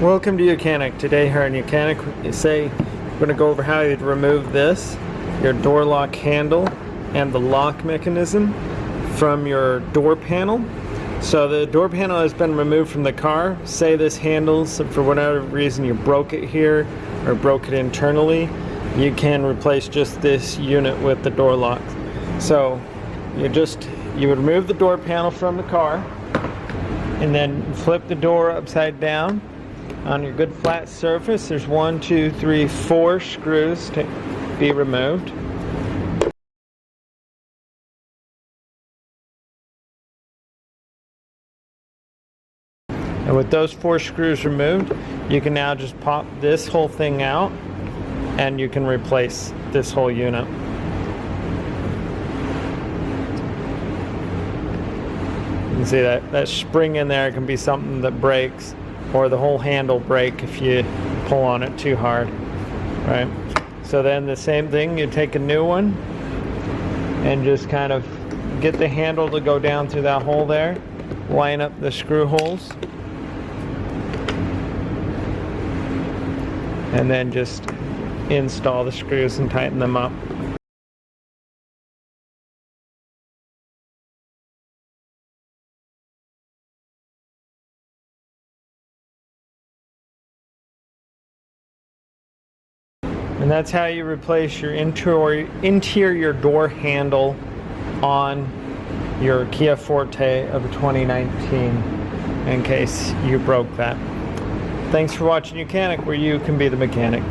Welcome to YOUCANIC. Today here on YOUCANIC, we're going to go over how you'd remove this, your door lock handle and the lock mechanism from your door panel. So the door panel has been removed from the car. Say this handle, so for whatever reason you broke it here or broke it internally, you can replace just this unit with the door lock. So you would remove the door panel from the car and then flip the door upside down. On your good flat surface, there's 1, 2, 3, 4 screws to be removed. And with those 4 screws removed, you can now just pop this whole thing out and you can replace this whole unit. You can see that spring in there can be something that breaks, or the whole handle break if you pull on it too hard, right? So then the same thing, you take a new one and just kind of get the handle to go down through that hole there, line up the screw holes, and then just install the screws and tighten them up. And that's how you replace your interior door handle on your Kia Forte of 2019, in case you broke that. Thanks for watching YOUCANIC, where you can be the mechanic.